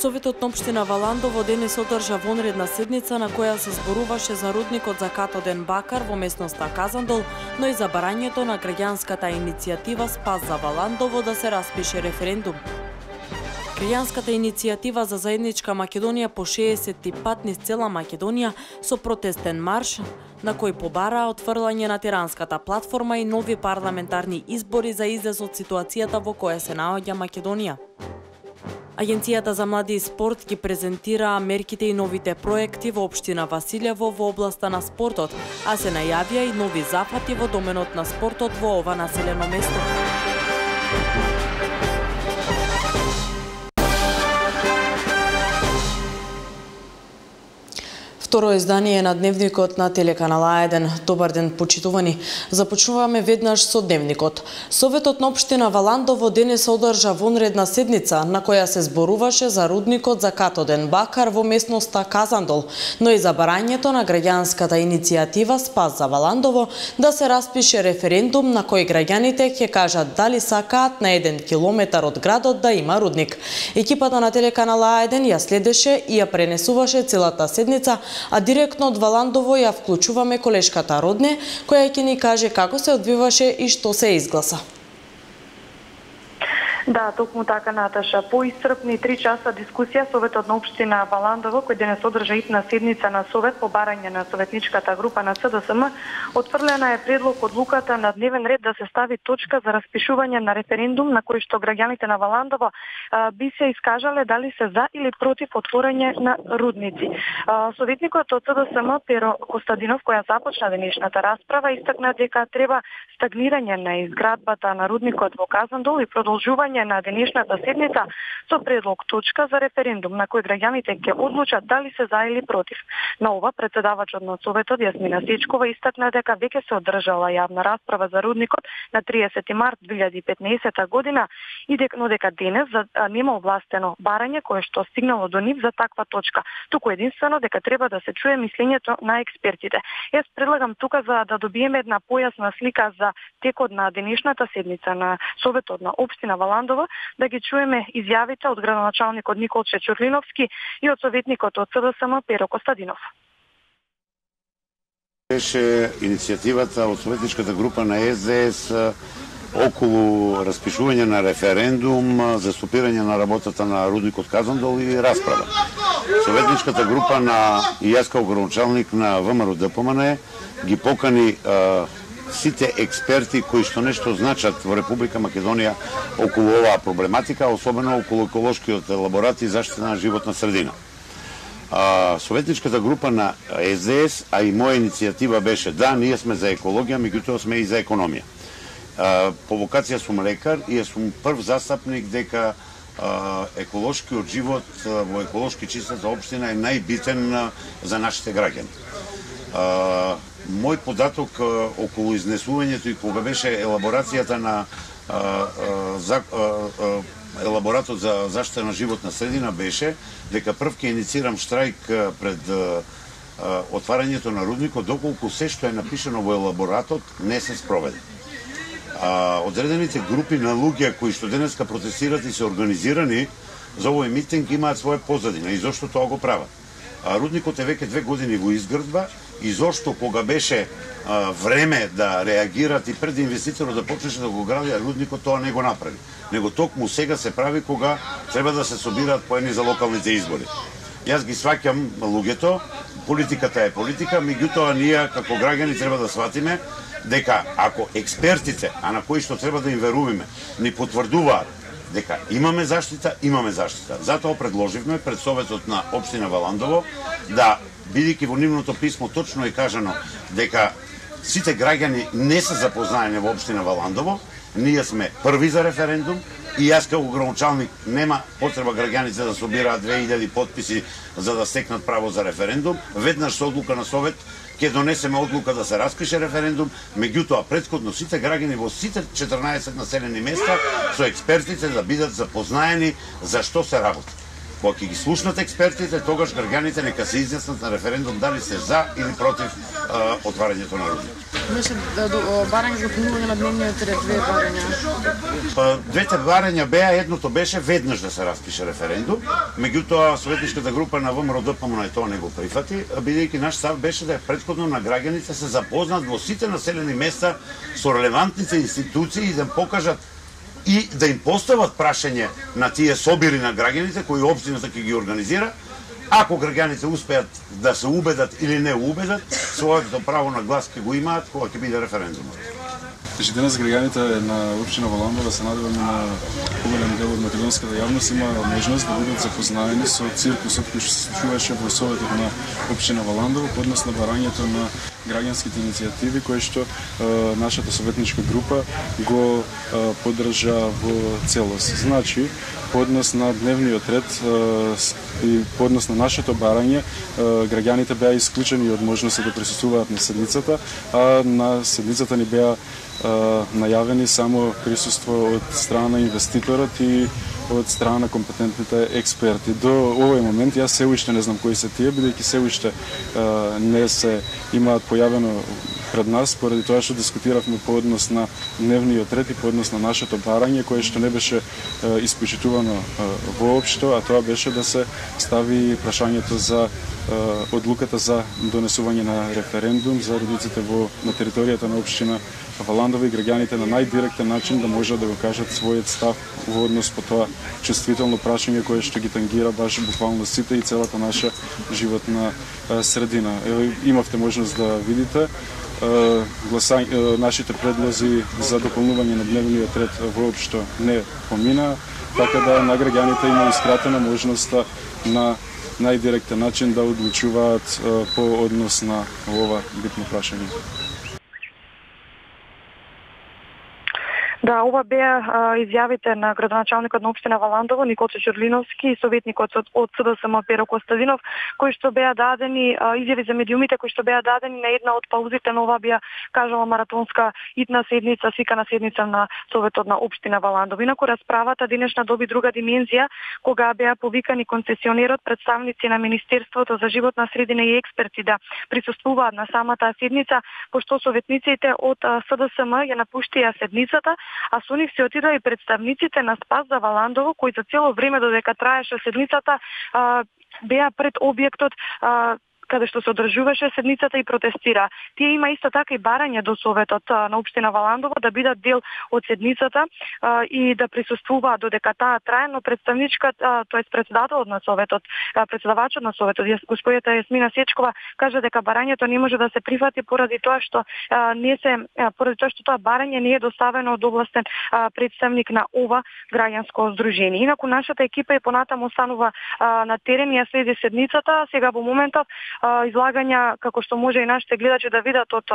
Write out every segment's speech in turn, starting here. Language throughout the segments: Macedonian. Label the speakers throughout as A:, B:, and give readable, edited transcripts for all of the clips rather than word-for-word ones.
A: Советот на општина Валандово денес одржа вонредна седница на која се зборуваше за рудникот за катоден бакар во местноста Казандол, но и за барањето на граѓанската иницијатива Спас за Валандово да се распише референдум. Граѓанската иницијатива за заедничка Македонија по 60-ти пат низ цела Македонија со протестен марш, на кој побараа отфрлање на тиранската платформа и нови парламентарни избори за излез од ситуацијата во која се наоѓа Македонија. Агенцијата за млади и спорт ги презентира мерките и новите проекти во општина Василево во областа на спортот, а се најавија и нови зафати во доменот на спортот во ова населено место. Второ издание на Дневникот на телеканал А1. Добар ден, почитувани. Започнуваме веднаш со Дневникот. Советот на општина Валандово денес одржа вонредна седница на која се зборуваше за рудникот за катоден бакар во местноста Казандол, но и за барањето на граѓанската иницијатива Спас за Валандово да се распише референдум на кој граѓаните ќе кажат дали сакаат на 1 километар од градот да има рудник. Екипата на телеканал А1 ја следеше и ја пренесуваше целата седница, а директно од Валандово ја вклучуваме колешката Родне, која ќе ни каже како се одвиваше и што се изгласа.
B: Да, токму така, Наташа. По исцрпни 3 часа дискусија, Советот на општина Валандово, кој денес одржа итна седница на Совет по барање на советничката група на СДСМ, отфрлена е предлог одлуката на дневен ред да се стави точка за распишување на референдум на кој што граѓаните на Валандово би се искажале дали се за или против отворање на рудници. Советникот од СДСМ Перо Костадинов, која започна денешната расправа, истакна дека треба стагнирање на изградбата на рудникот во Казандол и продолжување на денешната седница со предлог точка за референдум на кој граѓаните ќе одлучат дали се за или против. На ова претседавачот на Советот Јасмина Сечкова истакна дека веќе се одржала јавна расправа за рудникот на 30 март 2015 година и дека денес нема овластено барање кое што стигнало до нив за таква точка, туку единствено дека треба да се чуе мислењето на експертите. Јас предлагам тука за да добиеме една појасна слика за текот на денешната седница на Советот на општина Валандово, да ги чуеме изјавите од градоначалникот Николче Чурлиновски и од советникот од СДСМ Перо Костадинов.
C: Беше иницијативата од советничката група на СДС околу распишување на референдум за стопирање на работата на рудникот Казандол и расправа. Советничката група на и јас као градоначалник на ВМРО ДПМН ги покани сите експерти кои што нешто значат во Република Македонија околу оваа проблематика, особено околу еколошкиот елаборат и заштита на животна средина. Советничката група на СДС, а и моја иницијатива беше да, ние сме за екологија, меѓутоа сме и за економија. По вокација сум лекар и сум прв застапник дека еколошкиот живот во еколошки чиста општина е најбитен за нашите граѓани. Мој податок околу изнесувањето и кога беше елаборацијата на елаборатот за заштита на животна средина беше дека прв ќе иницирам штрајк пред отварањето на рудникот доколку се што е напишано во елаборатот не се спроведе. Одредените групи на луѓе кои што денеска протестират и се организирани за овој митинг имаат своја позадина и зошто тоа го прават. Рудникот е веќе 2 години во изградба и зошто кога беше време да реагират и пред инвеститорот да почнеше да го гради рудникот, тоа не го направи. Него токму сега се прави кога треба да се собираат поени за локалните избори. Јас ги сваќам луѓето, политиката е политика, меѓутоа ние како граѓани треба да сватиме дека ако експертите, а на кои што треба да им веруваме, ни потврдуваат дека имаме заштита, имаме заштита. Затоа предложивме пред Советот на општина Валандово да, бидејќи во нивното писмо точно е кажано дека сите граѓани не се запознаени во општина Валандово, ние сме први за референдум и јас како градоначалник нема потреба граѓаните да собираат 2000 потписи за да стекнат право за референдум. Веднаш со одлука на Совет ќе донесеме одлука да се распише референдум, меѓутоа претходно сите граѓани во сите 14 населени места со експертите да бидат запознаени за што се работи. Кога ќе ги слушнат експертите, тогаш граѓаните нека се изјаснат на референдум дали се за или против отварањето на рудник.
D: Беше барање за дополнување на дневниот ред, две барања.
C: Двете барања беа, едното беше веднаш да се распише референдум, меѓутоа советничката група на ВМРО-ДПМН тоа не го прифати, бидејќи наш став беше да предходно на граѓаните се запознат во сите населени места со релевантните институции и да покажат и да им постават прашање на тие собири на граѓаните кои општината ќе ги организира. Ако граѓаните успеат да се убедат или не убедат, своето право на глас ќе го имаат кога ќе биде референдумот.
E: Значи, денес граѓаните на општина Валандова се надеваме на поголем дел од македонската јавност има можност да бидат запознаени со циркусот кој што се случуваше во советот на општина Валандова по однос на барањето на граѓанските иницијативи кои што нашата советничка група го поддржа во целост. Значи, по однос на дневниот ред и по однос на нашето барање, граѓаните беа исклучени од можноста да присуствуваат на седницата, а на седницата ни беа најавени само присуство од страна на инвеститорот и од страна на компетентните експерти. До овој момент јас се уште не знам кои се тие, бидејќи се уште не се имаат појавено пред нас, поради тоа што дискутиравме по однос на дневниот ред и по однос на нашето барање, кое што не беше испочитувано воопшто, а тоа беше да се стави прашањето за одлуката за донесување на референдум за родниците на територијата на општина Валандова и граѓаните на најдиректен начин да можат да го кажат својот став во однос по тоа чувствително прашање кое што ги тангира баш буквално сите и целата наша животна средина. Имавте можност да видите нашите предлози за дополнување на дневниот ред воопшто не помина, така да на граѓаните има искратена можноста на најдиректен начин да одлучуваат по однос на ова битно прашање.
B: Да, ова беа изјавите на градоначалникот на општина Валандово Николче Чурлиновски и советникот од СДСМ Перо Костадинов, кои што беа дадени изјави за медиумите кои што беа дадени на една од паузите на ова беа кажала маратонска итна седница, свикана седница на Советот на општина Валандово. Инаку расправата денешна доби друга димензија кога беа повикани концесионерот, представници на Министерството за животна средина и експерти да присуствуваат на самата седница, пошто советниците од СДСМ ја напуштија седницата, а со нив се отидоа и представниците на Спас за Валандово, кои за цело време додека траеше седницата беа пред објектот каде што се одржуваше седницата и протестира. Тие има исто така и барање до Советот на општина Валандово да бидат дел од седницата и да присуствуваат додека таа трае, но представничката, тоест председателот на Советот, председавачот на Советот, господјата Јасмина Сечкова, кажа дека барањето не може да се прифати поради тоа што тоа барање не е доставено од областен представник на ова граѓанско здружение. Инаку нашата екипа и понатаму останува на терен и ја следи седницата. Сега во моментов излагања, како што може и нашите гледачи да видат од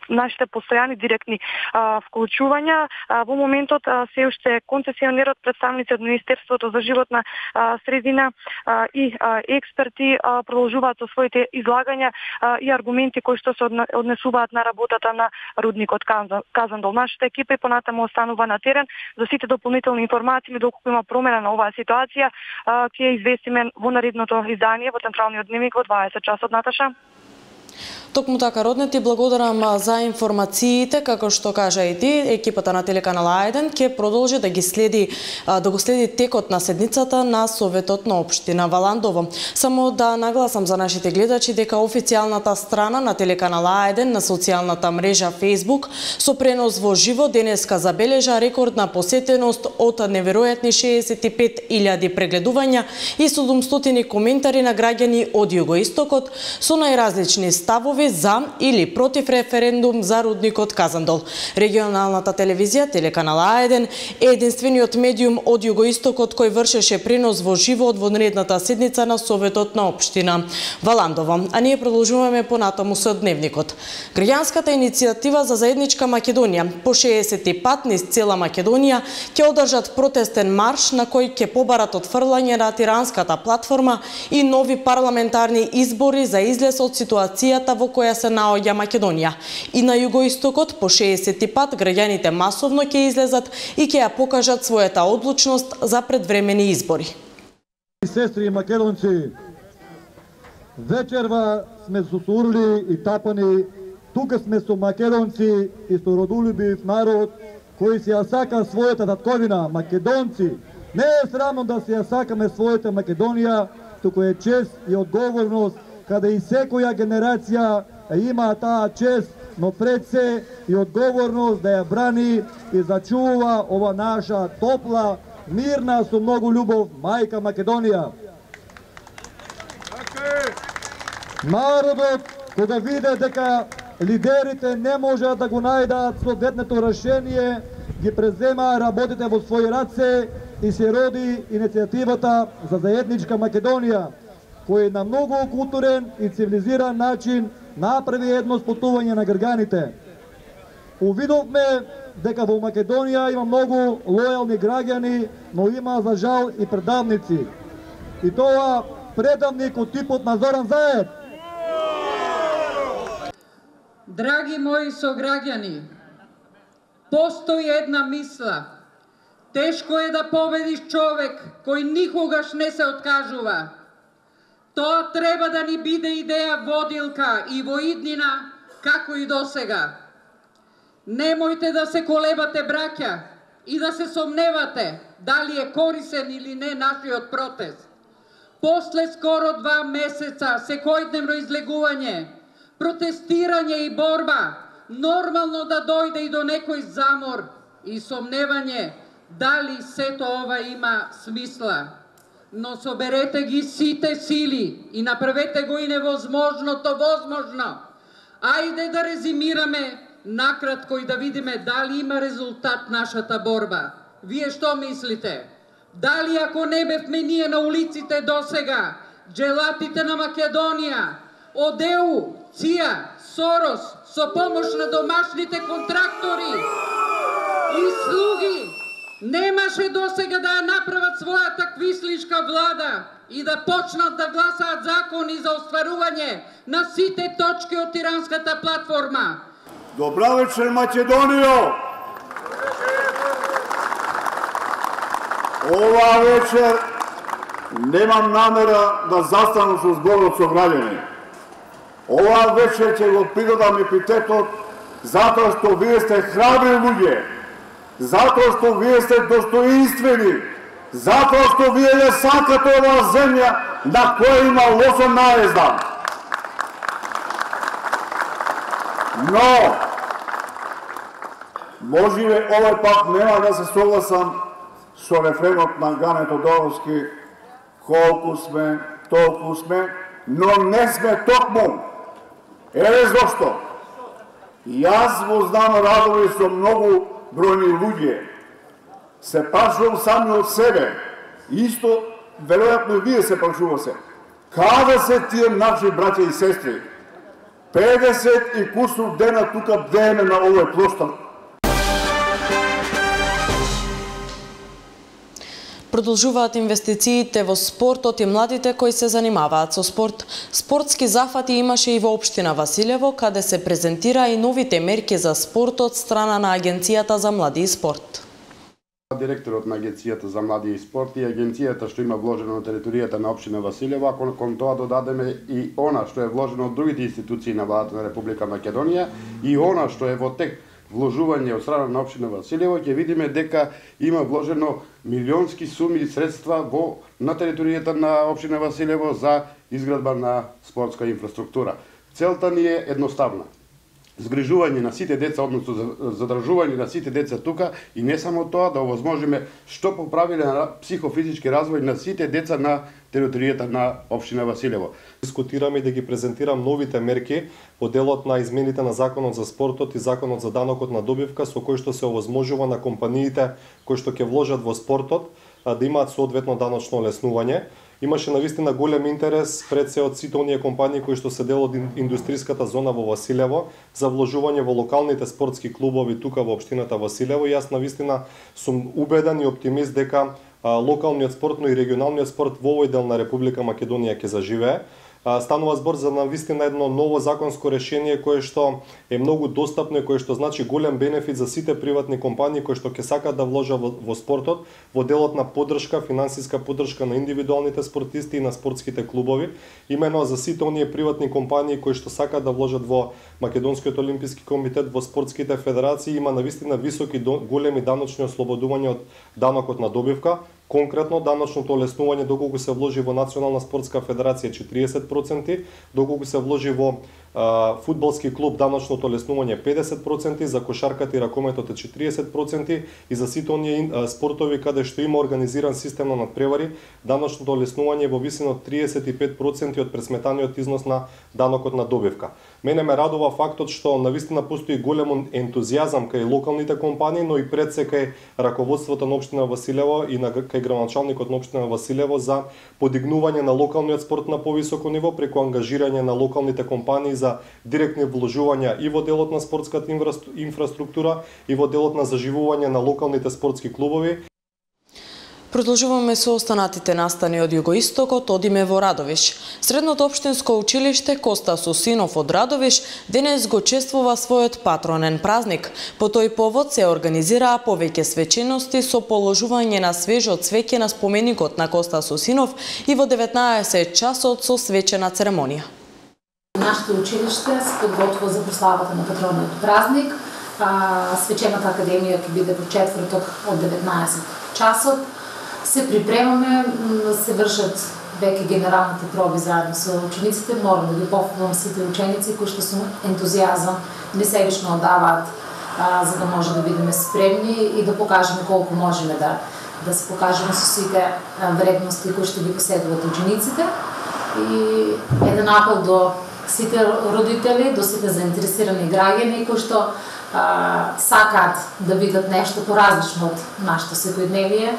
B: нашите постојани директни вклучувања. Во моментот се уште концесионерот, представници од Министерството за животна средина и експерти продолжуваат со своите излагања и аргументи кои што се однесуваат на работата на рудникот Казандол. Нашата екипа и понатаму останува на терен. За сите дополнителни информации, доколку има промена на оваа ситуација, ќе известиме во наредното издание во Централниот дневник во 20 часот. Наташа.
A: Токму така, Родне, ти благодарам за информациите, како што кажа и ти, екипата на телеканал А1 ќе продолжи да го следи текот на седницата на Советот на општина Валандово. Само да нагласам за нашите гледачи дека официјалната страна на телеканал А1 на социјалната мрежа Facebook со пренос во живо денеска забележа рекордна посетеност од неверојатни 65.000 прегледувања и 700 коментари на граѓани од југоистокот со најразлични ставови за или против референдум за рудникот Казандол. Регионалната телевизија, телеканал А1, е единствениот медиум од југоистокот кој вршеше пренос во живо од вонредната седница на Советот на општина Валандово. А ние продолжуваме понатаму со дневникот. Граѓанската иницијатива за заедничка Македонија по 60 пат низ цела Македонија ќе одржат протестен марш на кој ќе побарат отфрлање на тиранската платформа и нови парламентарни избори за излез од ситуацијата во која се наоѓа Македонија. И на југоистокот по 60 пат граѓаните масовно ќе излезат и ќе ја покажат својата одлучност за предвремени избори.
F: Сестри и македонци, вечерва сме сусурли и тапани тука сме со македонци и со родолюбив народ кои си ја сака својата татковина, македонци. Не е срамно да си ја сакаме својата Македонија, туку е чест и одговорност каде и секоја генерација има таа чест, но пред се и одговорност да ја брани и зачува ова наша топла, мирна, со многу љубов мајка Македонија. Народот, кога виде дека лидерите не можат да го најдат соодветното решение, ги презема работите во своји раце и се роди иницијативата за заедничка Македонија, кој на многу културен и цивилизиран начин направи едно спотување на грганите. Увидовме дека во Македонија има многу лојални граѓани, но има за жал и предавници. И тоа предавник од типот на Зоран Заев.
G: Драги мои сограѓани, постои една мисла. Тешко е да победиш човек кој никогаш не се откажува. Тоа треба да ни биде идеја водилка и во иднина, како и досега. Немојте да се колебате, браќа, и да се сомневате дали е корисен или не нашиот протест. После скоро 2 месеца секојдневно излегување, протестирање и борба, нормално да дојде и до некој замор и сомневање дали сето ова има смисла. Но соберете ги сите сили и направете го и невозможното возможно. Ајде да резимираме накратко и да видиме дали има резултат нашата борба. Вие што мислите? Дали ако не бевме ние на улиците досега, джелатите на Македонија, ОДЕУ, ЦИА, Сорос, со помош на домашните контрактори и слуги, немаше досега да ја направат својата квислишка влада и да почнат да гласаат закони за остварување на сите точки од тиранската платформа.
H: Добра вечер, Македонијо! Ова вечер немам намера да застанам со зборот со граѓани. Ова вечер ќе го придадам епитетот затоа што вие сте храбри луѓе, затоа што вие сте достоинствени, затоа што вие ја сакате оваа земја на која има лосон наезда. Но, можеби овој пат нема да се согласам со рефренот на Гане Тодоровски, колку сме, толку сме, но не сме токму. Еве зошто. Јас го знам радови со многу бројни луѓе. Се прашувам сами од себе. Исто, веројатно и вие се прашувате. Каде се тие наши браќа и сестри? 50 и кусур дена тука бдееме на овој площад.
A: Продолжуваат инвестициите во спортот и младите кои се занимаваат со спорт. Спортски зафати имаше и во општина Василево, каде се презентира и новите мерки за спортот страна на Агенцијата за млади и спорт.
I: Директорот на Агенцијата за млади и спорт и агенцијата што има вложено на територијата на општина Василево, ако кон тоа додадеме и она што е вложено од другите институции на владата на Република Македонија и она што е во тек вложување од страна на општина Василево, ќе видиме дека има вложено милионски суми и средства на територијата на општина Василево за изградба на спортска инфраструктура. Целта ни е едноставна. Згрижување на сите деца, односно задржување на сите деца тука и не само тоа, да овозможиме што поправиле на психофизички развој на сите деца на територијата на општина Василево.
J: Дискутираме и да ги презентирам новите мерки по делот на измените на Законот за спортот и Законот за данокот на добивка, со кој што се овозможува на компаниите кои што ќе вложат во спортот да имаат соодветно даночно олеснување. Имаше навистина голем интерес пред се од сите оние компании кои што се дел од индустријската зона во Василево за вложување во локалните спортски клубови тука во општината Василево. И јас навистина сум убеден и оптимист дека локалниот спорт, но и регионалниот спорт во овој дел на Република Македонија ќе заживее. станува збор за навистина едно ново законско решение кое што е многу достапно и кое што значи голем бенефит за сите приватни компании кои што ќе сакаат да вложат во спортот, во делот на поддршка, финансиска поддршка на индивидуалните спортисти и на спортските клубови, имено за сите оние приватни компании кои што сакаат да вложат во Македонскиот олимписки комитет, во спортските федерации, има навистина високи големи даночни ослободувања од данокот на добивка. Конкретно, даночното олеснување доколку се вложи во Национална спортска федерација 40%, доколку се вложи во фудбалски клуб даночното олеснување 50%, за кошарката и ракометот е 40% и за сите оние спортови каде што има организиран систем на надпревари, даночното олеснување е во висина од 35% од пресметаниот износ на данокот на добивка. Мене ме радува фактот што навистина постои голем ентузијазам кај локалните компании, но и пред се кај раководството на општина Василево и кај градоначалникот на општина Василево за подигнување на локалниот спорт на повисоко ниво преку ангажирање на локалните компании за директни вложувања и во делот на спортската инфраструктура и во делот на заживување на локалните спортски клубови.
A: Продолжуваме со останатите настани од југоистокот, одиме во Радовиш. Средното општинско училиште Коста Сусинов од Радовиш денес го чествува својот патронен празник. По тој повод се организираа повеќе свечености со положување на свежо цвеќе на споменикот на Коста Сусинов и во 19 часот со свечена церемонија.
K: Нашето училиште се подготвува за прославата на патронниот празник. Свечената академија ќе биде во четврток од 19 часот. Се припремаме, се вршат веќе генералните проби заедно со учениците. Морам да ги пофалам сите ученици кои што со ентузијазам несебично одаваат за да може да бидеме спремни и да покажеме колку можеме да се покажеме со сите вредности кои што ги поседуваат учениците. И еден апел до сите родители, до сите заинтересирани граѓани кои што сакаат да видат нешто поразлично од нашето секојдневие,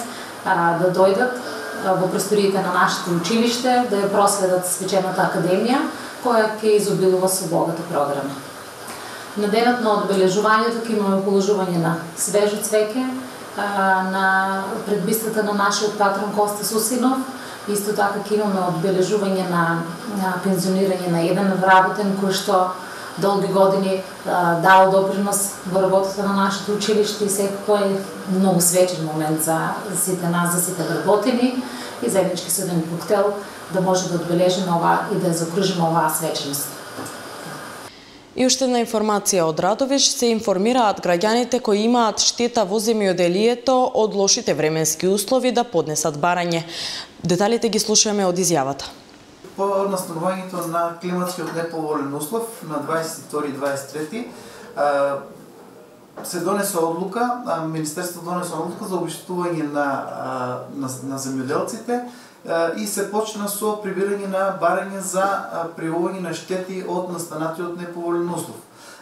K: да дојдат во просториите на нашето училиште, да ја проследат свечената академија, која ќе изобилува со богата програма. На денот на одбележувањето ќе имаме положување на свежо цвеќе на предбистата на нашиот патрон Коста Сусинов. Исто така ќе имаме одбележување на пензионирање на еден вработен кој што долги години дал допринос во работата на нашето училиште и секако е многу свечен момент за сите нас, за сите вработени и заеднички со еден коктел да може да одбележиме ова и да ја закружиме оваа свеченост.
A: И уште една информација од Радовиш, се информираат граѓаните кои имаат штета во земјоделието од лошите временски услови да поднесат барање. Деталите ги слушаме од изјавата.
L: По настанувањето на климатскиот неповолен услов на 22-23 се донесе одлука, Министерството донесе одлука за обештетување на земјоделците и се почна со прибирање на барање за пријавување на штети од настанатиот неповолен услов.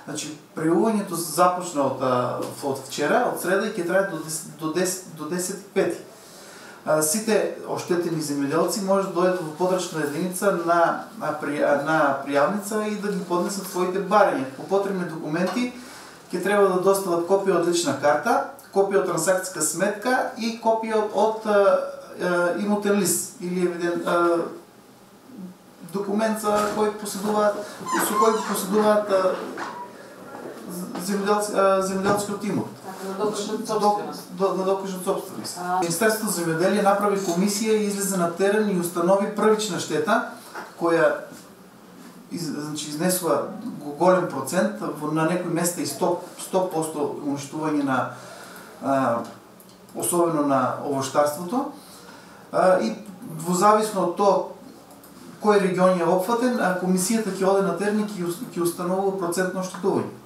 L: Значи, пријавувањето започна од вчера, од среда и ќе трае до 10:05. Сите оштетени земјоделци може да дојдат во подрачна единица на пријавница и да ги поднесат своите барања. По потребни документи ќе треба да достават копија од лична карта, копија од трансакцијска сметка и копија од имотен лист или документ со кој поседуваат земјоделскиот имот. Да докажат собственост. Министерството за земјоделие направи комисија и излезе на терен и установи првична штета, која изнесува голем процент, на некои места и 100% уништување на особено на овоштарството. И во зависно од тоа кој регион е опфатен, комисијата ќе оде на терен и ќе установува процентно оштетување.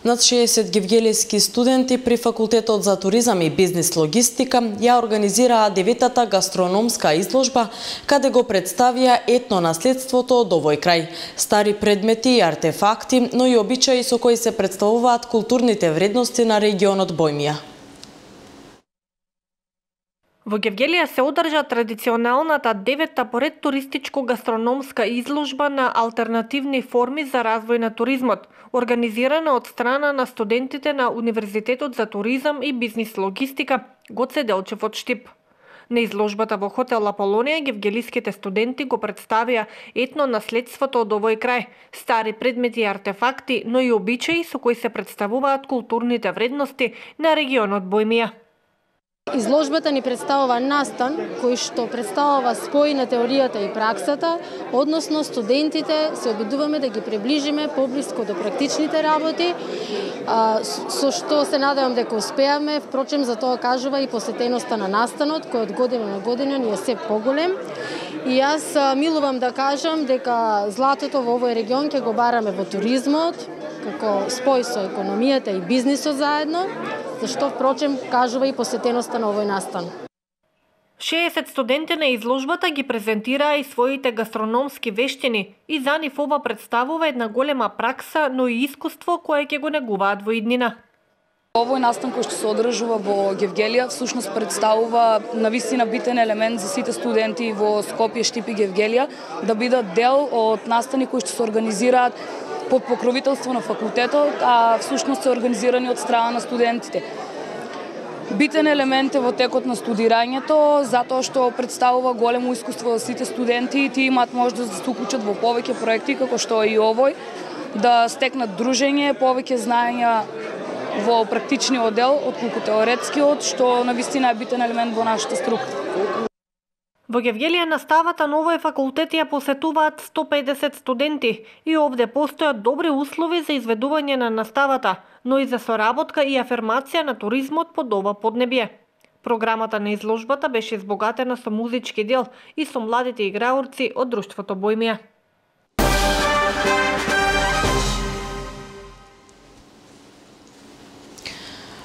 A: Над 60 гевгелиски студенти при Факултетот за туризам и бизнис логистика ја организираа 9-та гастрономска изложба, каде го представија етно наследството од овој крај, стари предмети и артефакти, но и обичаи со кои се представуваат културните вредности на регионот Бојмија.
M: Во Гевгелија се одржа традиционалната 9-та поред туристичко-гастрономска изложба на алтернативни форми за развој на туризмот, организирана од страна на студентите на Универзитетот за туризам и бизнис логистика Гоце Делчев од Штип. На изложбата во хотел Аполонија гевгелиските студенти го представија етно наследството од овој крај, стари предмети и артефакти, но и обичаи со кои се представуваат културните вредности на регионот Боемија.
N: Изложбата ни представува настан кој што представува спој на теоријата и праксата, односно студентите се обидуваме да ги приближиме поблиско до практичните работи, со што се надевам дека успеаме. Впрочем, за тоа кажува и посетеноста на настанот, кој од година на година ни е се поголем. И јас милувам да кажам дека златото во овој регион ќе го бараме во туризмот, како спој со економијата и бизнисот заедно, зашто впрочем кажува и посетеноста на овој настан.
M: 60 студенти на изложбата ги презентираа и своите гастрономски вештини и за нив ова представува една голема пракса, но и искуство кое ќе го негуваат во иднина.
O: Овој настан кој што се одржува во Гевгелија всушност представува навистина битен елемент за сите студенти во Скопје, Штип и Гевгелија да бидат дел од настани кои што се организираат под покровителство на факултетот, а всушност се организирани од страна на студентите. Битен елемент е во текот на студирањето, затоа што представува големо искуство за сите студенти и тие имаат можност да се уклучат во повеќе проекти, како што е и овој, да стекнат дружење, повеќе знаења во практичниот дел, отколку теоретскиот, што навистина е битен елемент во нашата струка.
M: Во Гевгелија наставата на овој факултет ја посетуваат 150 студенти и овде постојат добри услови за изведување на наставата, но и за соработка и афирмација на туризмот под ова поднебје. Програмата на изложбата беше избогатена со музички дел и со младите играорци од Друштвото Боемија.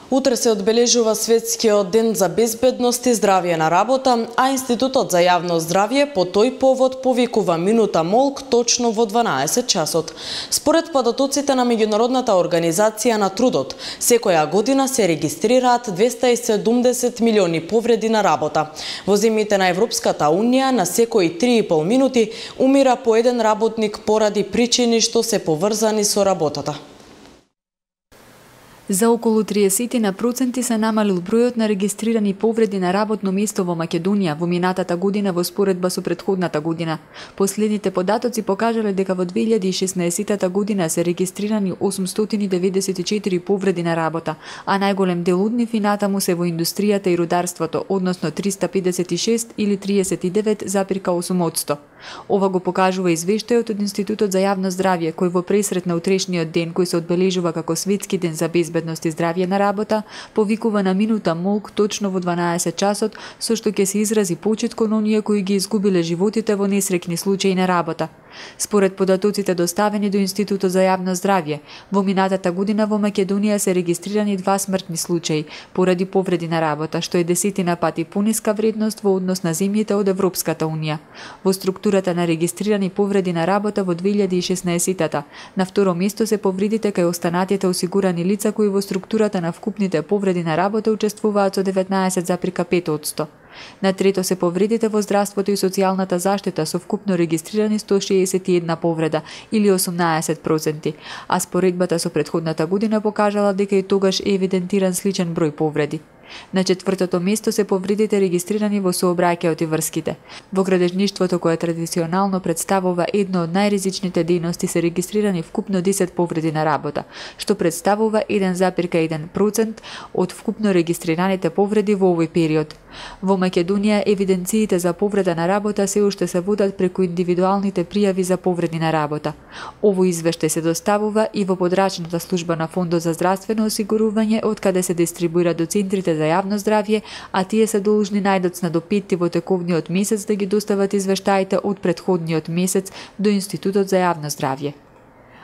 A: Утре се одбележува Светскиот ден за безбедност и здравје на работа, а Институтот за јавно здравје по тој повод повикува минута молк точно во 12 часот. Според податоците на Меѓународната организација на трудот, секоја година се регистрираат 270 милиони повреди на работа. Во земјите на Европската Унија на секои 3,5 минути умира по еден работник поради причини што се поврзани со работата.
P: За околу 30% се намалил бројот на регистрирани повреди на работно место во Македонија во минатата година во споредба со претходната година. Последните податоци покажале дека во 2016 година се регистрирани 894 повреди на работа, а најголем дел од нив и натаму се во индустријата и рударството, односно 356 или 39,8%. Ова го покажува извештајот од Институтот за јавно здравје, кој во пресрет на утрешниот ден, кој се одбележува како Светски ден за безбедност и здравје на работа, повикува на минута молк точно во 12 часот, со што ќе се изрази почит кон оние кои ги изгубиле животите во несреќни случаи на работа. Според податоците доставени до Институтот за јавно здравје, во минатата година во Македонија се регистрирани 2 смртни случаи поради повреди на работа, што е 10 пати пониска вредност во однос на земјите од Европската Унија. Во структурата на регистрирани повреди на работа во 2016-та, на второ место се повредите кај останатите осигурани лица кои во структурата на вкупните повреди на работа учествуваат со 19,5%. На трето се повредите во здравството и социјалната заштита со вкупно регистрирани 161 повреда или 18%, а споредбата со претходната година покажала дека и тогаш е евидентиран сличен број повреди. На четвртото место се повредите регистрирани во сообраќајот и врските. Во градежништвото, кое традиционално представува едно од најризичните дејности, се регистрирани вкупно 10 повреди на работа, што представува 1,1% од вкупно регистрираните повреди во овој период. Во Македонија евиденциите за повреда на работа се уште се водат преку индивидуалните пријави за повреди на работа. Овој извештај се доставува и во подрачната служба на Фондот за здравствено осигурување, од каде се дистрибуира до центрите за јавно здравје, а тие се должни најдоцна до 5 во текувниот месец да ги достават извештаите од претходниот месец до Институтот за јавно здравје.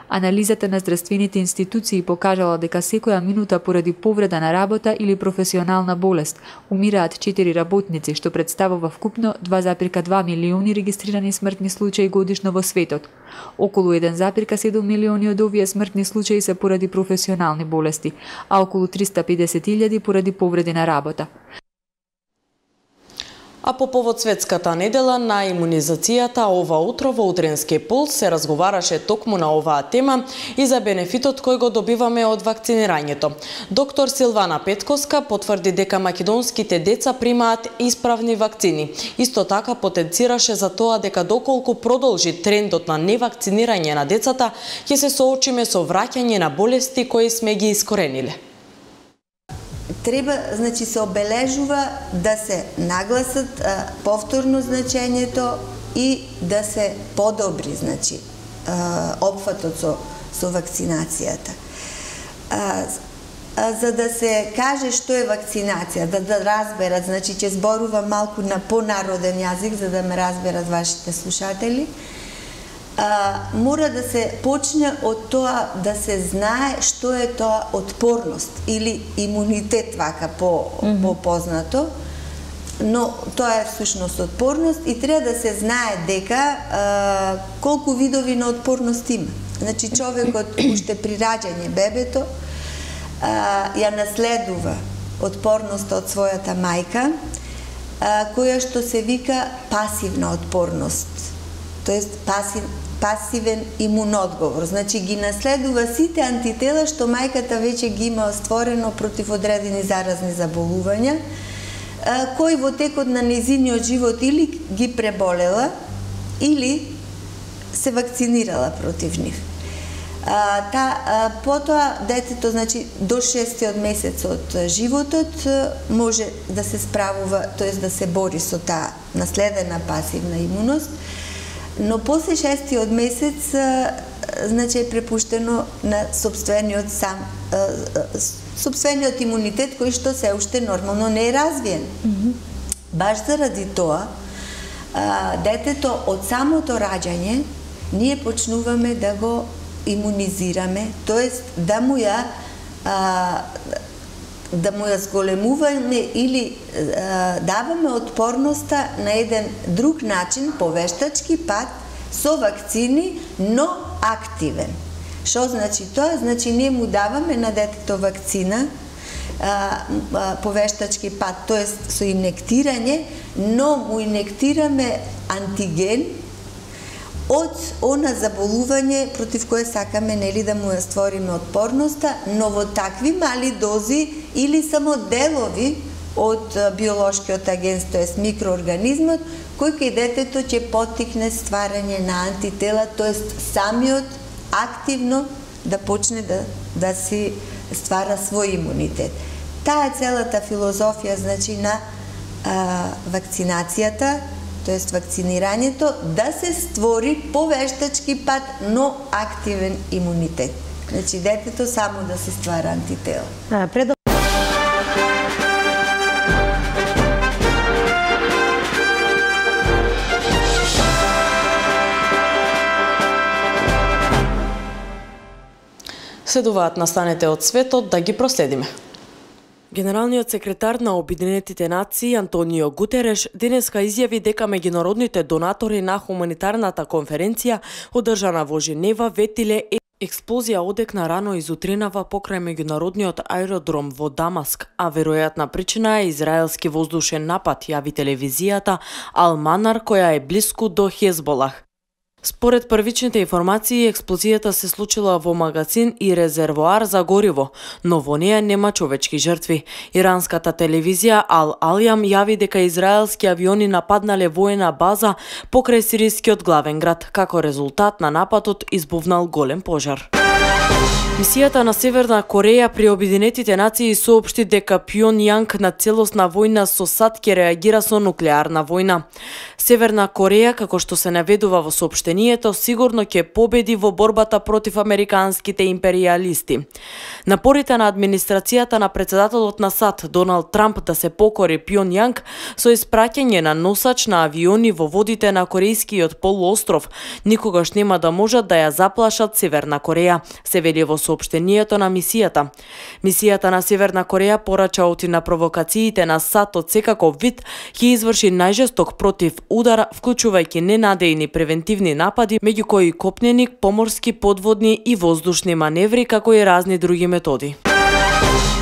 P: Анализата на здравствените институции покажала дека секоја минута поради повреда на работа или професионална болест умираат 4 работници, што представува вкупно 2,2 милиони регистрирани смртни случаи годишно во светот. Околу 1,7 милиони од овие смртни случаи се поради професионални болести, а околу 350.000 поради повреди на работа.
A: А по повод светската недела на имунизацијата, ова утро во утренски пулс се разговараше токму на оваа тема и за бенефитот кој го добиваме од вакцинирањето. Доктор Силвана Петковска потврди дека македонските деца примаат исправни вакцини. Исто така потенцираше за тоа дека доколку продолжи трендот на невакцинирање на децата, ќе се соочиме со враќање на болести кои сме ги искорениле.
Q: Треба, значи, се обележува да се нагласат повторно значењето и да се подобри, значи, опфатот со вакцинацијата. За да се каже што е вакцинација, да разберат, значи, ќе зборувам малку на понароден јазик, за да ме разберат вашите слушатели. Мора да се почне од тоа да се знае што е тоа отпорност или имунитет, вака по-познато, но тоа е всушност отпорност и треба да се знае дека колку видови на отпорност има. Значи човекот уште при раѓање бебето ја наследува отпорноста од својата мајка, која што се вика пасивна отпорност, тоест пасивен имунодговор. Значи ги наследува сите антитела што мајката веќе ги има створено против одредени заразни заболувања, кои во текот на нејзиниот живот или ги преболела, или се вакцинирала против нив. Потоа детето, значи до 6-тиот месец од животот може да се справува, тоест да се бори со таа наследена пасивна имуност, но после 6-тиот месец, значи, е препуштено на сопствениот имунитет кој што се уште нормално не е развиен. Баш заради тоа, детето од самото раѓање ние почнуваме да го имунизираме, тоест да му ја зголемуваме или даваме отпорноста на еден друг начин, по вештачки пат, со вакцини, но активен. Што значи тоа? Значи ние му даваме на детето вакцина по вештачки пат, тоест со инектирање, но му инектираме антиген од она заболување против кое сакаме, нели, да му ја створиме отпорноста, но во такви мали дози или само делови од биолошкиот агент, тоест микроорганизмот, кој кај детето ќе поттикне стварање на антитела, тоест самиот активно да почне да си ствара свој имунитет. Таа е целата филозофија, значи, на вакцинацијата, тоест вакцинирањето, да се створи по вештачки пат, но активен имунитет. Значи детето само да се ствара антитела.
A: Следуваат настаните од светот, да ги проследиме. Генералниот секретар на Обединетите нации Антонио Гутереш денеска изјави дека меѓународните донатори на хуманитарната конференција одржана во Женева ветиле експлозија одекна рано изутринава покрај меѓународниот аеродром во Дамаск, а веројатна причина е израелски воздушен напад, јави телевизијата Ал-Манар, која е блиску до Хезболах. Според првичните информации, експлозијата се случила во магазин и резервоар за гориво, но во неја нема човечки жртви. Иранската телевизија Ал-Алјам јави дека израелски авиони нападнале воена база покрај сирискиот главен град. Како резултат на нападот избувнал голем пожар. Мисијата на Северна Кореја при Обединетите нации соопшти дека Пјонјанг на целосна војна со САД ќе реагира со нуклеарна војна. Северна Кореја, како што се наведува во соопштението, сигурно ќе победи во борбата против американските империјалисти. Напорите на администрацијата на председателот на САД Доналд Трамп да се покори Пјонјанг со испраќање на носач на авиони во водите на Корејскиот полуостров никогаш нема да можат да ја заплашат Северна Кореја, се вели во соопштението на мисијата. Мисијата на Северна Кореја порача оти на провокациите на САД од секаков вид ќе изврши најжесток против удар, вклучувајќи ненадејни превентивни напади, меѓу кои копнени, поморски, подводни и воздушни маневри, како и разни други методи.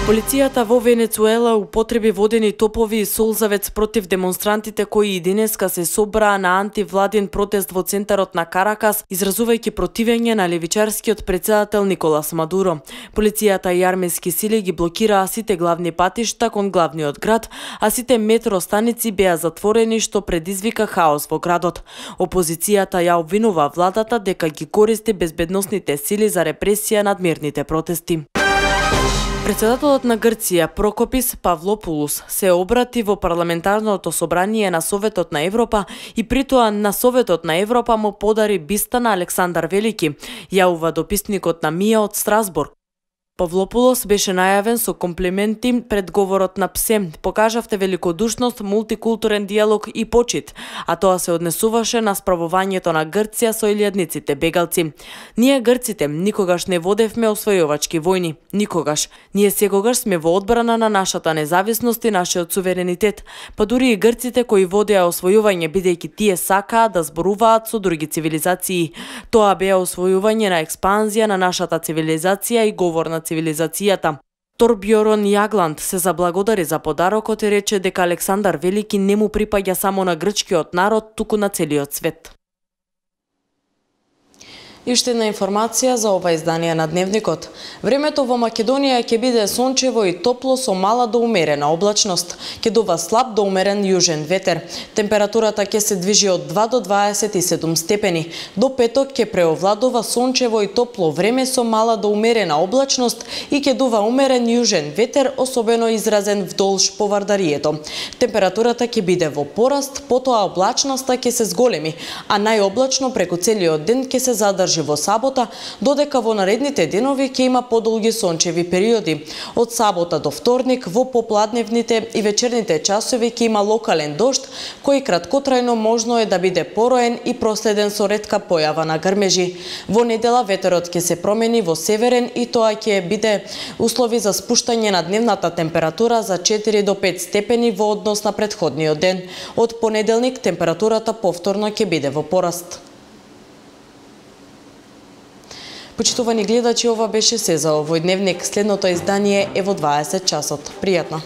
A: Полицијата во Венецуела употреби водени топови и солзавец против демонстрантите кои и денеска се собраа на антивладин протест во центарот на Каракас, изразувајќи противење на левичарскиот претседател Николас Мадуро. Полицијата и армиски сили ги блокираа сите главни патишта кон главниот град, а сите метро станици беа затворени што предизвика хаос во градот. Опозицијата ја обвинува владата дека ги користи безбедносните сили за репресија над мирните протести. Председателот на Грција Прокопис Павлопулус се обрати во парламентарното собрание на Советот на Европа и притоа на Советот на Европа му подари биста на Александар Велики, јавува дописникот на МИА од Страсбург. Павлопулос беше најавен со комплименти пред говорот на ПСЕ. Покажавте великодушност, мултикултурен диалог и почит, а тоа се однесуваше на справувањето на Грција со илјадниците бегалци. Ние грците никогаш не водевме освојувачки војни, никогаш. Ние секогаш сме во одбрана на нашата независност и нашиот суверенитет, па дури и грците кои водеа освојување бидејќи тие сакаа да зборуваат со други цивилизации. Тоа беа освојување на експанзија на нашата цивилизација и говор на цивилизацијата. Торбјорон Јагланд се заблагодари за подарокот и рече дека Александар Велики не му припаѓа само на грчкиот народ, туку на целиот свет. И уште една информација за ова издание на Дневникот. Времето во Македонија ќе биде сончево и топло со мала до умерена облачност. Ќе дува слаб до умерен јужен ветер. Температурата ќе се движи од 2 до 27 степени. До петок ќе преовладува сончево и топло време со мала до умерена облачност и ќе дува умерен јужен ветер, особено изразен вдолж повардарието. Температурата ќе биде во пораст, потоа облачноста ќе се зголеми, а најоблачно преку целиот ден ќе се задржи во сабота, додека во наредните денови ќе има подолги сончеви периоди. Од сабота до вторник во попладневните и вечерните часови ќе има локален дожд, кој краткотрајно можно е да биде пороен и проследен со ретка појава на грмежи. Во недела ветерот ќе се промени во северен и тоа ќе биде услови за спуштање на дневната температура за 4 до 5 степени во однос на претходниот ден. Од понеделник температурата повторно ќе биде во пораст. Почитувани гледачи, ова беше се за овој дневник. Следното издание е во 20 часот. Пријатно!